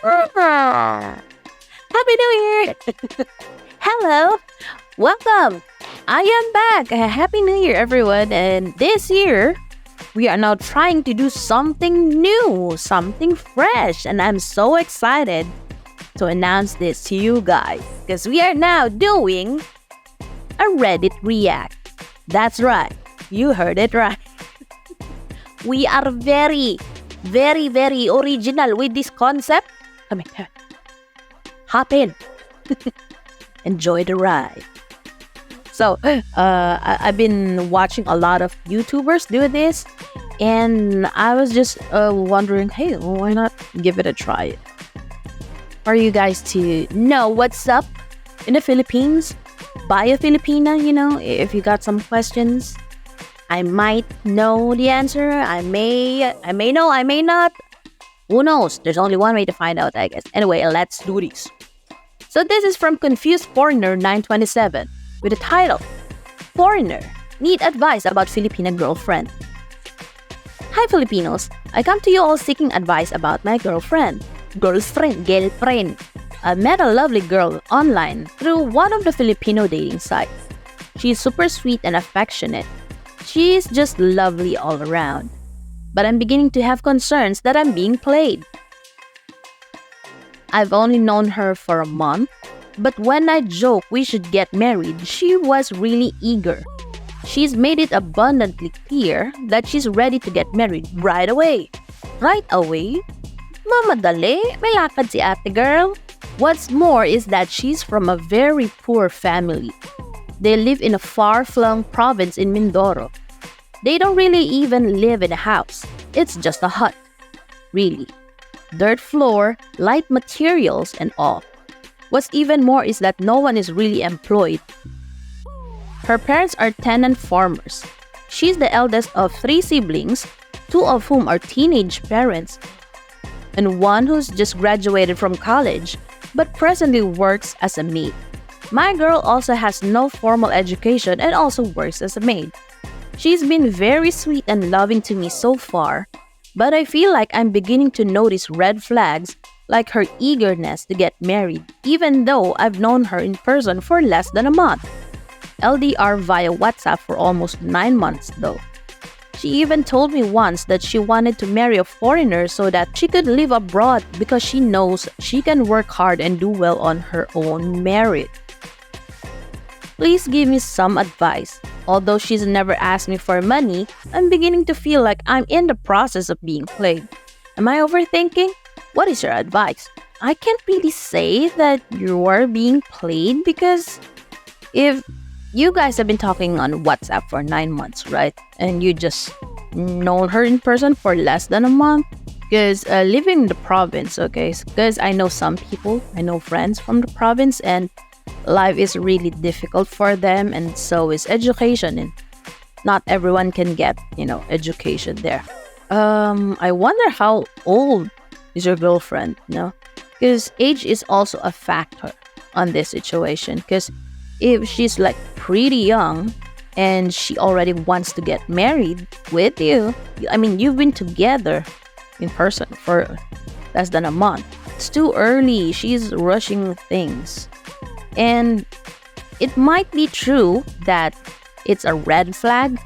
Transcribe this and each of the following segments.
Happy New Year! Hello! Welcome! I am back! Happy New Year, everyone! And this year, we are now trying to do something new, something fresh, and I'm so excited to announce this to you guys because we are now doing a Reddit React. That's right, you heard it right. We are very original with this concept. Come here. Hop in. Enjoy the ride. So, I've been watching a lot of YouTubers do this, and I was just wondering, hey, why not give it a try? For you guys to know what's up in the Philippines, buy a Filipina, if you got some questions. I might know the answer. I may know, I may not. Who knows? There's only one way to find out, I guess. Anyway, let's do this. So this is from Confused Foreigner 927 with the title, Foreigner, Need Advice About Filipina Girlfriend. Hi Filipinos, I come to you all seeking advice about my girlfriend. Girlfriend. I met a lovely girl online through one of the Filipino dating sites. She's super sweet and affectionate. She's just lovely all around. But I'm beginning to have concerns that I'm being played. I've only known her for a month, but when I joke we should get married, she was really eager. She's made it abundantly clear that she's ready to get married right away. Right away? Mamadali, may lakad si ate girl. What's more is that she's from a very poor family. They live in a far-flung province in Mindoro. They don't really even live in a house. It's just a hut. Really. Dirt floor, light materials, and all. What's even more is that no one is really employed. Her parents are tenant farmers. She's the eldest of 3 siblings, 2 of whom are teenage parents, and one who's just graduated from college, but presently works as a maid. My girl also has no formal education and also works as a maid. She's been very sweet and loving to me so far, but I feel like I'm beginning to notice red flags like her eagerness to get married, even though I've known her in person for less than a month. LDR via WhatsApp for almost 9 months though. She even told me once that she wanted to marry a foreigner so that she could live abroad because she knows she can work hard and do well on her own merit. Please give me some advice. Although she's never asked me for money, I'm beginning to feel like I'm in the process of being played. Am I overthinking? What is your advice? I can't really say that you are being played because if you guys have been talking on WhatsApp for 9 months, right? And you just known her in person for less than a month? Because living in the province, okay? Because I know some people, I know friends from the province, and life is really difficult for them, and so is education, and not everyone can get, education there. I wonder how old is your girlfriend, Because age is also a factor on this situation. Because if she's like pretty young and she already wants to get married with you, you've been together in person for less than a month. It's too early. She's rushing things. And it might be true that it's a red flag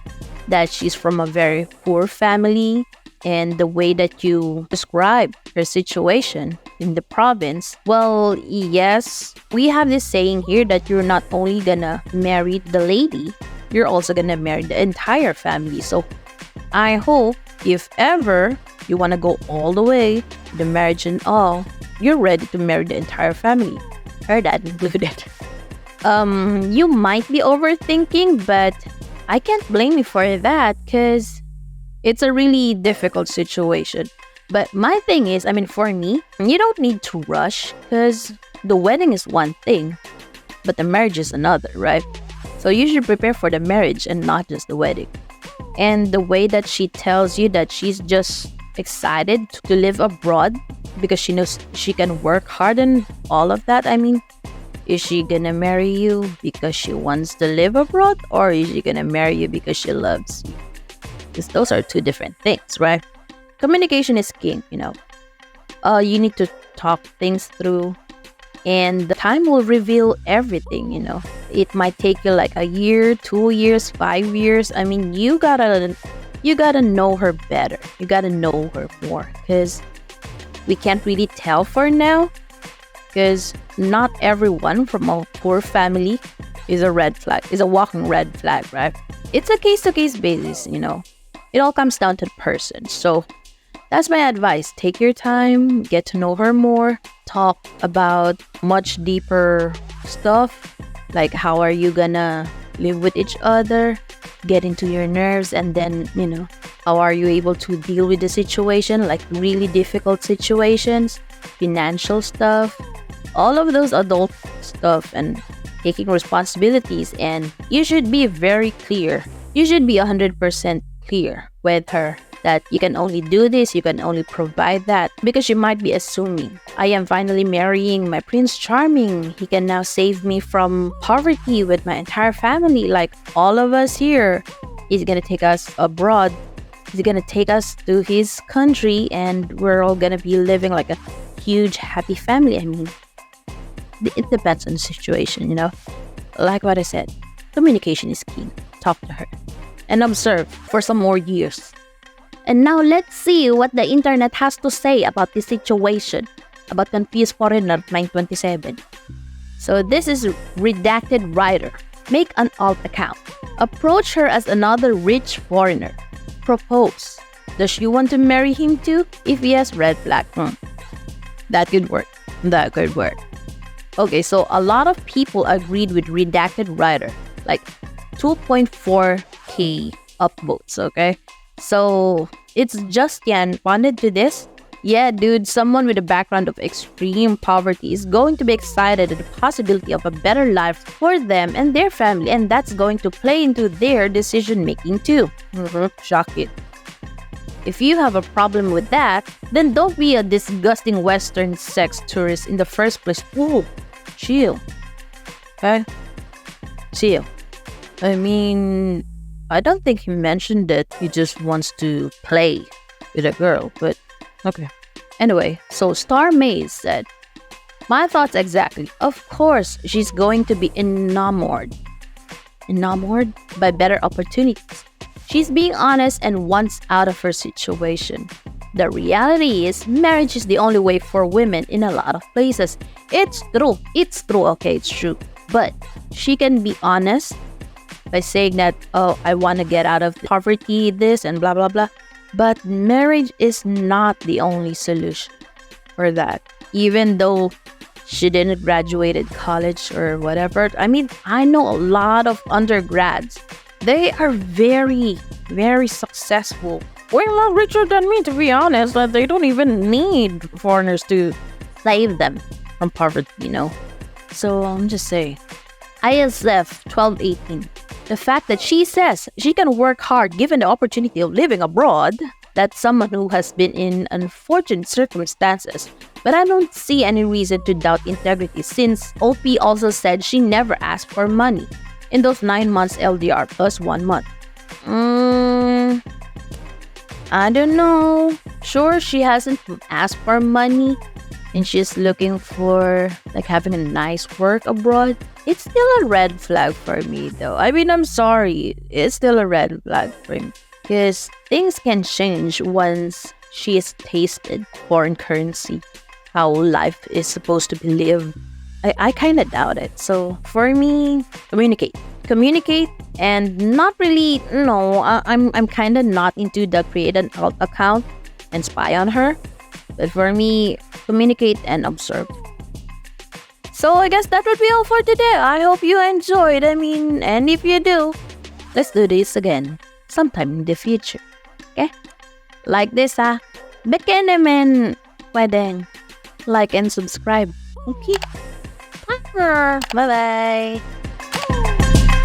that she's from a very poor family, and the way that you describe her situation in the province, well, yes, we have this saying here that you're not only gonna marry the lady, you're also gonna marry the entire family. So I hope if ever you wanna go all the way, the marriage and all, you're ready to marry the entire family. Her dad included. You might be overthinking, but I can't blame you for that because it's a really difficult situation. But my thing is, for me, you don't need to rush because the wedding is one thing, but the marriage is another, right? So you should prepare for the marriage and not just the wedding. And the way that she tells you that she's just excited to live abroad because she knows she can work hard and all of that, is she gonna marry you because she wants to live abroad, or is she gonna marry you because she loves you? Because those are two different things, right? Communication is king, you need to talk things through, and the time will reveal everything. It might take you like a year, 2 years, 5 years. I mean, you gotta know her better. You gotta know her more, because we can't really tell for now, because not everyone from a poor family is a red flag, is a walking red flag, right? It's a case-to-case basis. It all comes down to the person. So that's my advice. Take your time, get to know her more, talk about much deeper stuff, like how are you gonna live with each other, get into your nerves, and then, how are you able to deal with the situation, like really difficult situations, financial stuff, all of those adult stuff, and taking responsibilities. And you should be very clear. You should be 100% clear with her that you can only do this, you can only provide that, because you might be assuming, I am finally marrying my Prince Charming. He can now save me from poverty with my entire family, like all of us here. He's gonna take us abroad. He's gonna take us to his country, and we're all gonna be living like a huge, happy family. I mean, it depends on the situation. Like what I said, communication is key. Talk to her and observe for some more years. And now let's see what the internet has to say about this situation, about Confused Foreigner 927. So this is Redacted Writer. Make an alt account. Approach her as another rich foreigner. Propose. Does she want to marry him too? If yes, red flag. That could work. That could work. Okay, so a lot of people agreed with Redacted Writer. Like 2.4k upvotes, okay? So it's Justian responded to this. Yeah, dude, someone with a background of extreme poverty is going to be excited at the possibility of a better life for them and their family, and that's going to play into their decision making too. Shock it. If you have a problem with that, then don't be a disgusting Western sex tourist in the first place. Ooh, chill. Okay? Chill. I mean, I don't think he mentioned that he just wants to play with a girl, but okay. Anyway, so Star Maze said, my thoughts exactly. Of course, she's going to be enamored. Enamored by better opportunities. She's being honest and wants out of her situation. The reality is, marriage is the only way for women in a lot of places. It's true. It's true. Okay, it's true. But she can be honest by saying that, oh, I want to get out of poverty, this, and blah, blah, blah. But marriage is not the only solution for that. Even though she didn't graduate college or whatever. I mean, I know a lot of undergrads. They are very, very successful. Way more richer than me, to be honest. That they don't even need foreigners to save them from poverty, So I'm just saying. ISF 1218. The fact that she says she can work hard given the opportunity of living abroad, that's someone who has been in unfortunate circumstances. But I don't see any reason to doubt integrity, since OP also said she never asked for money in those 9 months LDR plus 1 month. I don't know. Sure, she hasn't asked for money and she's looking for like having a nice work abroad. It's still a red flag for me though. I mean, I'm sorry. It's still a red flag for me. Because things can change once she has tasted foreign currency. How life is supposed to be lived. I kind of doubt it. So for me, communicate. Communicate and not really, I'm kind of not into the create an alt account and spy on her. But for me, communicate and observe. So I guess that would be all for today. I hope you enjoyed. And if you do, let's do this again sometime in the future. Okay? Like this, Baka naman pwedeng like and subscribe. Okay? Bye-bye.